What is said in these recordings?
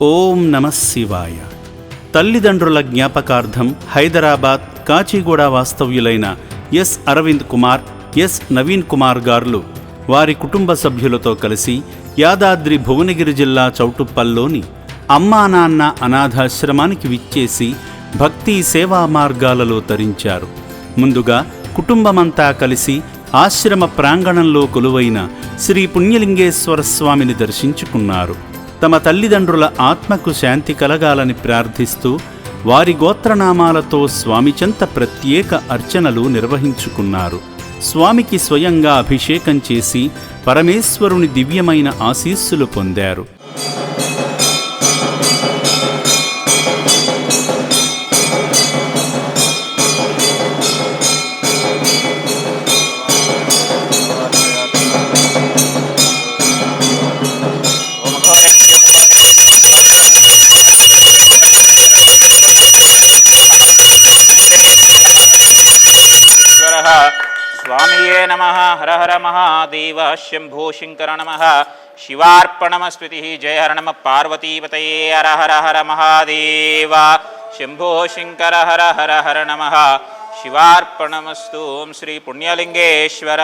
ఓం నమః శివాయ. తల్లిదండ్రుల జ్ఞాపకార్థం హైదరాబాద్, కాచిగూడ వాస్తవ్యులైన ఎస్ అరవింద్ కుమార్, ఎస్ నవీన్ కుమార్ గారులు వారి కుటుంబ సభ్యులతో కలిసి యాదాద్రి భువనగిరి జిల్లా చౌటుప్పల్లోని అమ్మా నాన్న అనాథాశ్రమానికి విచ్చేసి భక్తి సేవా మార్గాలలో తరించారు. ముందుగా కుటుంబమంతా కలిసి ఆశ్రమ ప్రాంగణంలో కొలువైన శ్రీ పుణ్యలింగేశ్వర స్వామిని దర్శించుకున్నారు. తమ తల్లిదండ్రుల ఆత్మకు శాంతి కలగాలని ప్రార్థిస్తూ వారి గోత్రనామాలతో స్వామి చెంత ప్రత్యేక అర్చనలు నిర్వహించుకున్నారు. స్వామికి స్వయంగా అభిషేకం చేసి పరమేశ్వరుని దివ్యమైన ఆశీస్సులు పొందారు. స్వామియే నమః. హర హర మహాదేవ. శంభో శంకర నమః. శివార్పణమస్మృతి. జయ హర నమ పార్వతీపతయే. హర హర హర మహాదేవ. శంభో శంకర. హర హర హర నమః. శివార్పణమస్తు. శ్రీ పుణ్యలింగేశ్వర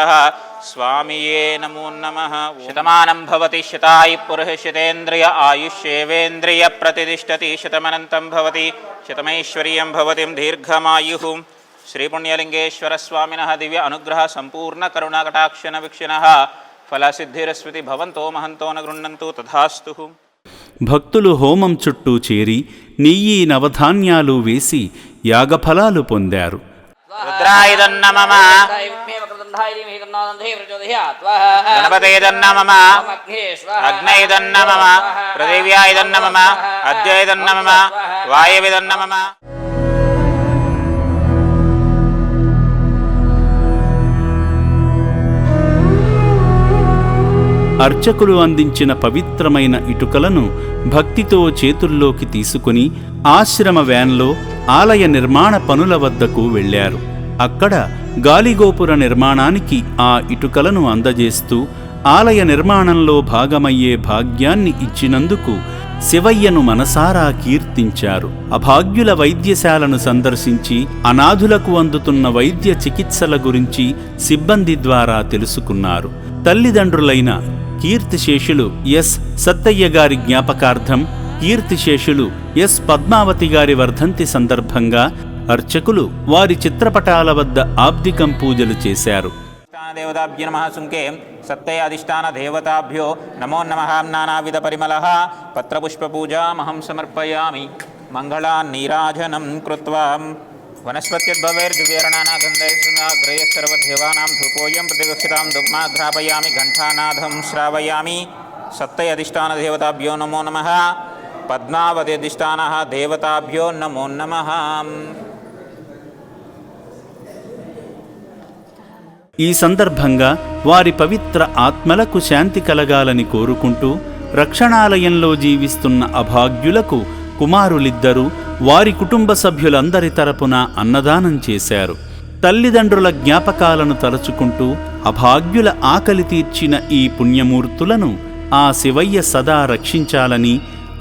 స్వామియే నమో నమః. శతమానం భవతి శతాయు పురుష శతేంద్రియ ఆయుష్యేవేంద్రియ ప్రతిష్టతి. శతమనంతం భవతి శతమైశ్వర్యం భవతి దీర్ఘమాయు. శ్రీ పుణ్యలింగేశ్వర స్వామినః దివ్య అనుగ్రహ సంపూర్ణ కరుణా కటాక్షణ వీక్షణః ఫలసిద్ధిరస్మృతి భవంతో మహంతో న గృహ్ణంతు తథాస్తు. భక్తులు హోమం చుట్టూ చేరి నెయ్యి నవధాన్యాలు వేసి యాగఫలాలు పొందారు. రుద్రాయ నమః. గణపతయ నమః. అగ్నయ నమః. పృథివ్యాయ నమః. అద్యయ నమః. వాయవే నమః. అర్చకులు అందించిన పవిత్రమైన ఇటుకలను భక్తితో చేతుల్లోకి తీసుకుని ఆశ్రమ వ్యాన్లో ఆలయ నిర్మాణ పనుల వద్దకు వెళ్లారు. అక్కడ గాలిగోపుర నిర్మాణానికి ఆ ఇటుకలను అందజేస్తూ ఆలయ నిర్మాణంలో భాగమయ్యే భాగ్యాన్ని ఇచ్చినందుకు శివయ్యను మనసారా కీర్తించారు. అభాగ్యుల వైద్యశాలను సందర్శించి అనాథులకు అందుతున్న వైద్య చికిత్సల గురించి సిబ్బంది ద్వారా తెలుసుకున్నారు. తల్లిదండ్రులైన కీర్తిశేషులు ఎస్ సత్తయ్య గారి జ్ఞాపకార్థం, కీర్తిశేషులు ఎస్ పద్మావతి గారి వర్ధంతి సందర్భంగా అర్చకులు వారి చిత్రపటాల వద్ద ఆబ్దికం పూజలు చేశారు. దేవతాభ్యో నమః. సుంకే సత్తయ అధిష్టాన దేవతాభ్యో నమో నమః. నానావిధ పరిమళః పత్రపుష్పపూజామహం సమర్పయామి. మంగళాన్ నీరాజనం కృత్వా వనస్పత్యద్భవేర్దివ్యరణానాగంధైర్గ్రయ సర్వదేవానాం ధూపోయం ప్రతిగక్షితాం దుగ్మాఘ్రాపయామి. ఘంటానాథం శ్రావయామి. సత్తయ అధిష్టాన దేవతాభ్యో నమో నమః. పద్మావతి అధిష్టాన దేవతాభ్యో నమో నమః. ఈ సందర్భంగా వారి పవిత్ర ఆత్మలకు శాంతి కలగాలని కోరుకుంటూ రక్షణాలయంలో జీవిస్తున్న అభాగ్యులకు కుమారులిద్దరూ వారి కుటుంబ సభ్యులందరి తరపున అన్నదానం చేశారు. తల్లిదండ్రుల జ్ఞాపకాలను తలచుకుంటూ అభాగ్యుల ఆకలి తీర్చిన ఈ పుణ్యమూర్తులను ఆ శివయ్య సదా రక్షించాలని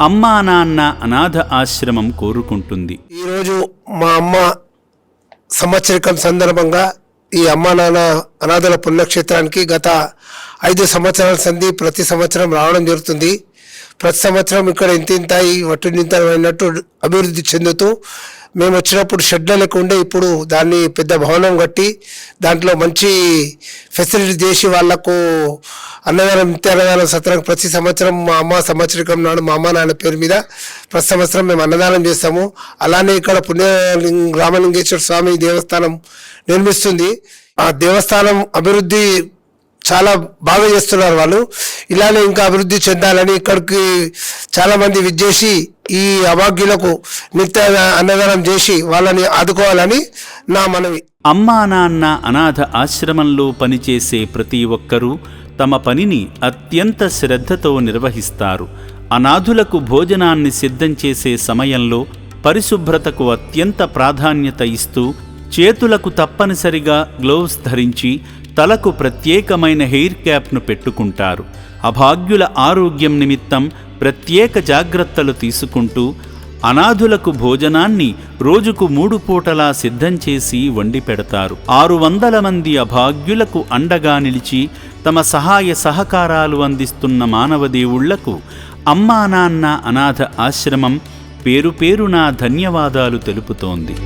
అమ్మా నాన్న అనాథ ఆశ్రమం కోరుకుంటుంది. ఈరోజు మా అమ్మ సంవత్సరికం సందర్భంగా ఈ అమ్మా నాన్న అనాథల పుణ్యక్షేత్రానికి గత 5 సంవత్సరాల సంధి ప్రతి సంవత్సరం రావడం జరుగుతుంది. ప్రతి సంవత్సరం ఇక్కడ ఇంత అయినట్టు అభివృద్ధి చెందుతూ మేము వచ్చినప్పుడు షెడ్ల లెక్క ఉండే ఇప్పుడు దాన్ని పెద్ద భవనం కట్టి దాంట్లో మంచి ఫెసిలిటీ చేసి వాళ్లకు అన్నదానం నిత్యాన్నదానం సత్రం ప్రతి సంవత్సరం మా అమ్మ సంవత్సరికం నాడు మా అమ్మ నాన్న పేరు మీద ప్రతి సంవత్సరం మేము అన్నదానం చేస్తాము. అలానే ఇక్కడ రామలింగేశ్వర స్వామి దేవస్థానం నిర్మిస్తుంది. ఆ దేవస్థానం అభివృద్ధి చాలా బాగా చేస్తున్నారు వాళ్ళు. ఇలానే ఇంకా అభివృద్ధి చెందాలని ఇక్కడికి చాలా మంది విచ్చేసి ఈ అభాగ్యులకు నిత్య అన్నదానం చేసి వాళ్ళని ఆదుకోవాలని నా మనవి. అమ్మా నాన్న అనాథ ఆశ్రమంలో పనిచేసే ప్రతి ఒక్కరూ తమ పనిని అత్యంత శ్రద్ధతో నిర్వహిస్తారు. అనాథులకు భోజనాన్ని సిద్ధం చేసే సమయంలో పరిశుభ్రతకు అత్యంత ప్రాధాన్యత ఇస్తూ చేతులకు తప్పనిసరిగా గ్లోవ్స్ ధరించి తలకు ప్రత్యేకమైన హెయిర్ క్యాప్ను పెట్టుకుంటారు. అభాగ్యుల ఆరోగ్యం నిమిత్తం ప్రత్యేక జాగ్రత్తలు తీసుకుంటూ అనాథులకు భోజనాన్ని రోజుకు 3 పూటలా సిద్ధం చేసి వండి పెడతారు. 600 మంది అభాగ్యులకు అండగా నిలిచి తమ సహాయ సహకారాలు అందిస్తున్న మానవదేవుళ్లకు అమ్మా నాన్న అనాథ ఆశ్రమం పేరు పేరునా ధన్యవాదాలు తెలుపుతోంది.